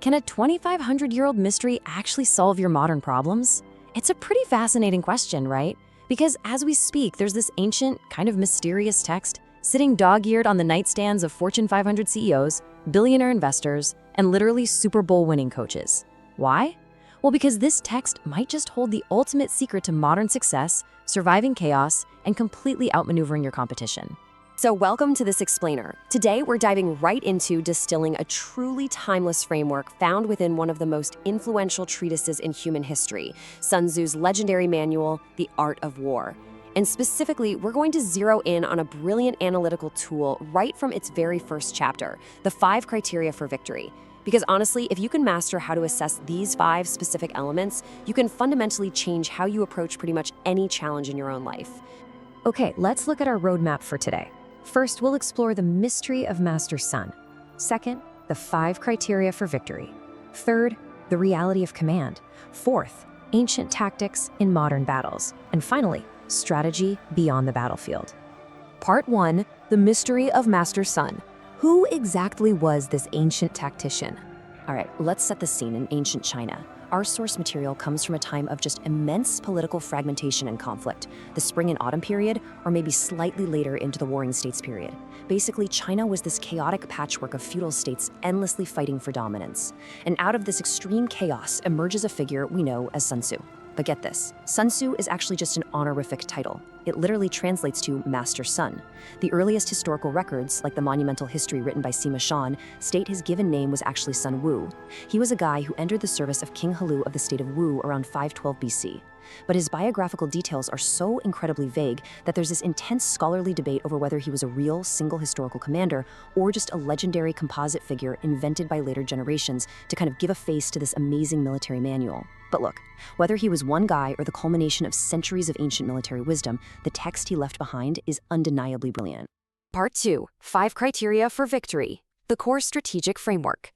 Can a 2,500-year-old mystery actually solve your modern problems? It's a pretty fascinating question, right? Because as we speak, there's this ancient, kind of mysterious text sitting dog-eared on the nightstands of Fortune 500 CEOs, billionaire investors, and literally Super Bowl winning coaches. Why? Well, because this text might just hold the ultimate secret to modern success, surviving chaos, and completely outmaneuvering your competition. So welcome to this explainer. Today, we're diving right into distilling a truly timeless framework found within one of the most influential treatises in human history, Sun Tzu's legendary manual, The Art of War. And specifically, we're going to zero in on a brilliant analytical tool right from its very first chapter, the 5 criteria for victory. Because honestly, if you can master how to assess these 5 specific elements, you can fundamentally change how you approach pretty much any challenge in your own life. Okay, let's look at our roadmap for today. First, we'll explore the mystery of Master Sun. Second, the 5 criteria for victory. Third, the reality of command. Fourth, ancient tactics in modern battles. And finally, strategy beyond the battlefield. Part 1, the mystery of Master Sun. Who exactly was this ancient tactician? All right, let's set the scene in ancient China. Our source material comes from a time of just immense political fragmentation and conflict, the spring and autumn period, or maybe slightly later into the Warring States period. Basically, China was this chaotic patchwork of feudal states endlessly fighting for dominance. And out of this extreme chaos emerges a figure we know as Sun Tzu. But get this, Sun Tzu is actually just an honorific title. It literally translates to Master Sun. The earliest historical records, like the monumental history written by Sima Shan, state his given name was actually Sun Wu. He was a guy who entered the service of King Helu of the state of Wu around 512 BC. But his biographical details are so incredibly vague that there's this intense scholarly debate over whether he was a real, single historical commander or just a legendary composite figure invented by later generations to kind of give a face to this amazing military manual. But look, whether he was one guy or the culmination of centuries of ancient military wisdom, the text he left behind is undeniably brilliant. Part 2, 5 criteria for victory, the core strategic framework.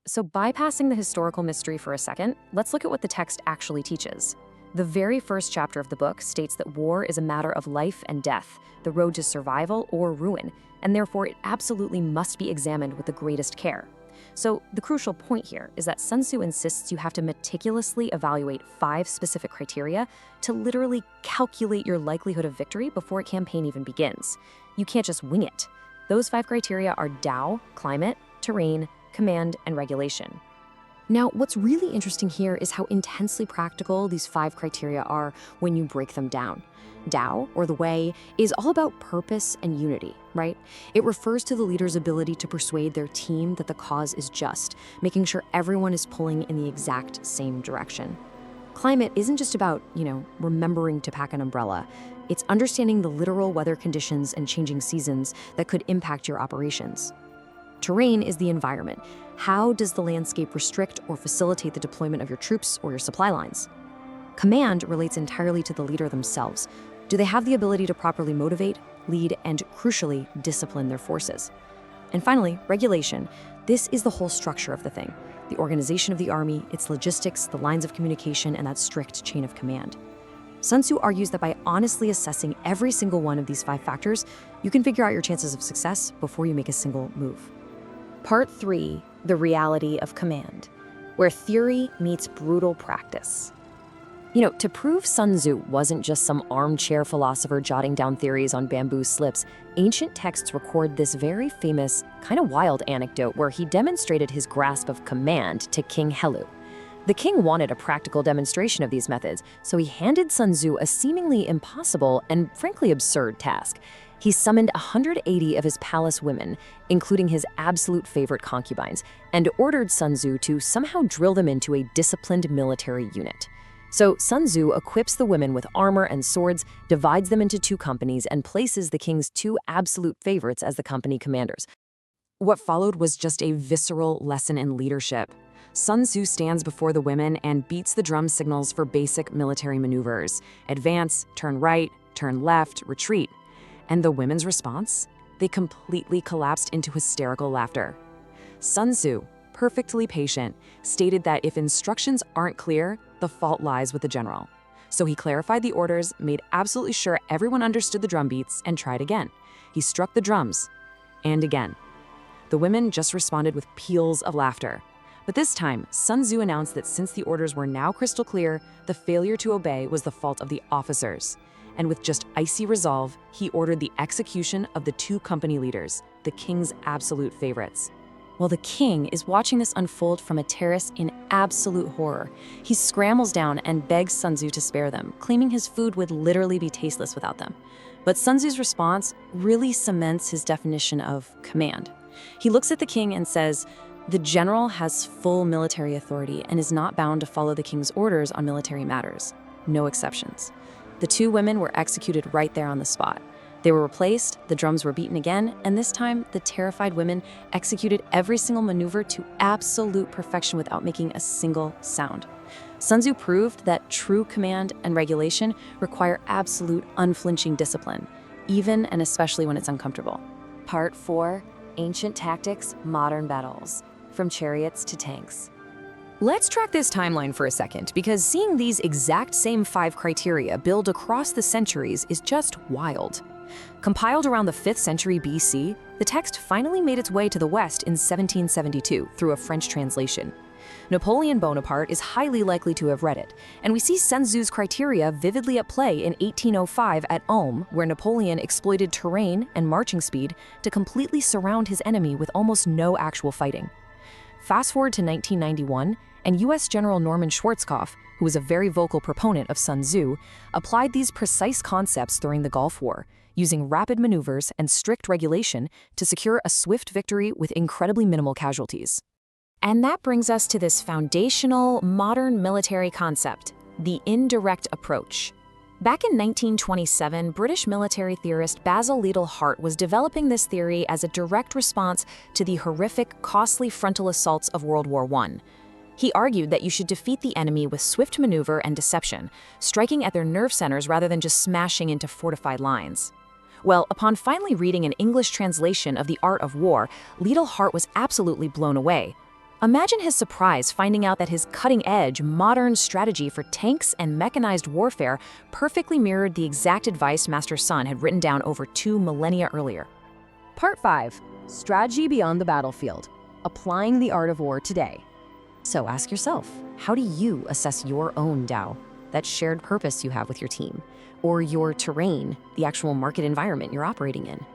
So bypassing the historical mystery for a second, let's look at what the text actually teaches. The very first chapter of the book states that war is a matter of life and death, the road to survival or ruin, and therefore it absolutely must be examined with the greatest care. So the crucial point here is that Sun Tzu insists you have to meticulously evaluate 5 specific criteria to literally calculate your likelihood of victory before a campaign even begins. You can't just wing it. Those 5 criteria are Tao, climate, terrain, command, and regulation. Now, what's really interesting here is how intensely practical these 5 criteria are when you break them down. Tao, or the way, is all about purpose and unity, right? It refers to the leader's ability to persuade their team that the cause is just, making sure everyone is pulling in the exact same direction. Climate isn't just about, remembering to pack an umbrella. It's understanding the literal weather conditions and changing seasons that could impact your operations. Terrain is the environment. How does the landscape restrict or facilitate the deployment of your troops or your supply lines? Command relates entirely to the leader themselves. Do they have the ability to properly motivate, lead, and crucially, discipline their forces? And finally, regulation. This is the whole structure of the thing. The organization of the army, its logistics, the lines of communication, and that strict chain of command. Sun Tzu argues that by honestly assessing every single one of these 5 factors, you can figure out your chances of success before you make a single move. Part 3, the reality of command, where theory meets brutal practice. To prove Sun Tzu wasn't just some armchair philosopher jotting down theories on bamboo slips, ancient texts record this very famous, kind of wild anecdote where he demonstrated his grasp of command to King Helu. The king wanted a practical demonstration of these methods, so he handed Sun Tzu a seemingly impossible and frankly absurd task. He summoned 180 of his palace women, including his absolute favorite concubines, and ordered Sun Tzu to somehow drill them into a disciplined military unit. So Sun Tzu equips the women with armor and swords, divides them into 2 companies, and places the king's 2 absolute favorites as the company commanders. What followed was just a visceral lesson in leadership. Sun Tzu stands before the women and beats the drum signals for basic military maneuvers: advance, turn right, turn left, retreat. And the women's response? They completely collapsed into hysterical laughter. Sun Tzu, perfectly patient, stated that if instructions aren't clear, the fault lies with the general. So he clarified the orders, made absolutely sure everyone understood the drum beats, and tried again. He struck the drums, and again. The women just responded with peals of laughter. But this time, Sun Tzu announced that since the orders were now crystal clear, the failure to obey was the fault of the officers. And with just icy resolve, he ordered the execution of the two company leaders, the king's absolute favorites. While the king is watching this unfold from a terrace in absolute horror, he scrambles down and begs Sun Tzu to spare them, claiming his food would literally be tasteless without them. But Sun Tzu's response really cements his definition of command. He looks at the king and says, "The general has full military authority and is not bound to follow the king's orders on military matters. No exceptions." The two women were executed right there on the spot. They were replaced, the drums were beaten again, and this time, the terrified women executed every single maneuver to absolute perfection without making a single sound. Sun Tzu proved that true command and regulation require absolute, unflinching discipline, even and especially when it's uncomfortable. Part 4, Ancient Tactics, Modern Battles, from chariots to tanks. Let's track this timeline for a second, because seeing these exact same 5 criteria build across the centuries is just wild. Compiled around the 5th century BC, the text finally made its way to the West in 1772 through a French translation. Napoleon Bonaparte is highly likely to have read it, and we see Sun Tzu's criteria vividly at play in 1805 at Ulm, where Napoleon exploited terrain and marching speed to completely surround his enemy with almost no actual fighting. Fast forward to 1991, and US General Norman Schwarzkopf, who was a very vocal proponent of Sun Tzu, applied these precise concepts during the Gulf War, using rapid maneuvers and strict regulation to secure a swift victory with incredibly minimal casualties. And that brings us to this foundational, modern military concept, the indirect approach. Back in 1927, British military theorist Basil Liddell Hart was developing this theory as a direct response to the horrific, costly frontal assaults of World War I. He argued that you should defeat the enemy with swift maneuver and deception, striking at their nerve centers rather than just smashing into fortified lines. Well, upon finally reading an English translation of The Art of War, Liddell Hart was absolutely blown away. Imagine his surprise finding out that his cutting-edge, modern strategy for tanks and mechanized warfare perfectly mirrored the exact advice Master Sun had written down over 2 millennia earlier. Part 5, Strategy Beyond the Battlefield, Applying the Art of War Today. So ask yourself, how do you assess your own Tao, that shared purpose you have with your team, or your terrain, the actual market environment you're operating in?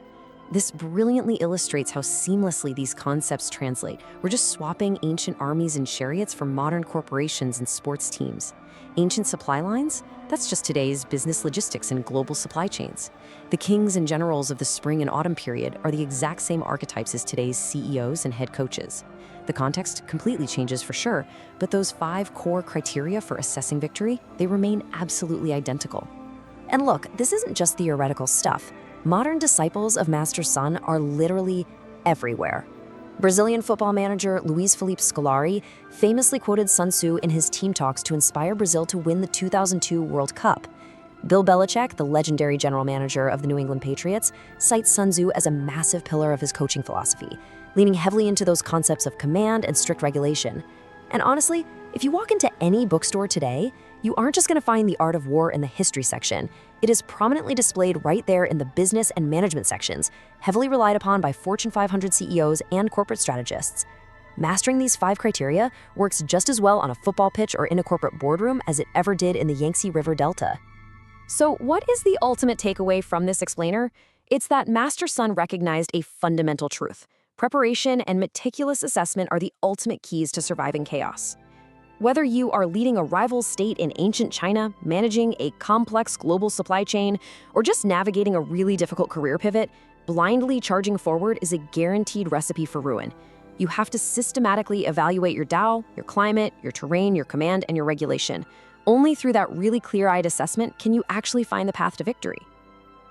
This brilliantly illustrates how seamlessly these concepts translate. We're just swapping ancient armies and chariots for modern corporations and sports teams. Ancient supply lines? That's just today's business logistics and global supply chains. The kings and generals of the spring and autumn period are the exact same archetypes as today's CEOs and head coaches. The context completely changes for sure, but those 5 core criteria for assessing victory, they remain absolutely identical. And look, this isn't just theoretical stuff. Modern disciples of Master Sun are literally everywhere. Brazilian football manager Luiz Felipe Scolari famously quoted Sun Tzu in his team talks to inspire Brazil to win the 2002 World Cup. Bill Belichick, the legendary general manager of the New England Patriots, cites Sun Tzu as a massive pillar of his coaching philosophy, leaning heavily into those concepts of command and strict regulation. And honestly, if you walk into any bookstore today, you aren't just going to find The Art of War in the history section. It is prominently displayed right there in the business and management sections, heavily relied upon by Fortune 500 CEOs and corporate strategists. Mastering these 5 criteria works just as well on a football pitch or in a corporate boardroom as it ever did in the Yangtze River Delta. So what is the ultimate takeaway from this explainer? It's that Master Sun recognized a fundamental truth. Preparation and meticulous assessment are the ultimate keys to surviving chaos. Whether you are leading a rival state in ancient China, managing a complex global supply chain, or just navigating a really difficult career pivot, blindly charging forward is a guaranteed recipe for ruin. You have to systematically evaluate your Tao, your climate, your terrain, your command, and your regulation. Only through that really clear-eyed assessment can you actually find the path to victory.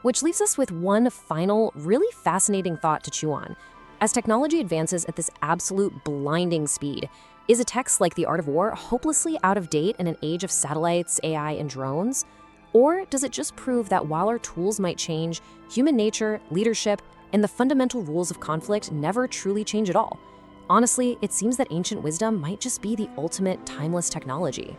Which leaves us with one final, really fascinating thought to chew on. As technology advances at this absolute blinding speed, is a text like The Art of War hopelessly out of date in an age of satellites, AI, and drones? Or does it just prove that while our tools might change, human nature, leadership, and the fundamental rules of conflict never truly change at all? Honestly, it seems that ancient wisdom might just be the ultimate timeless technology.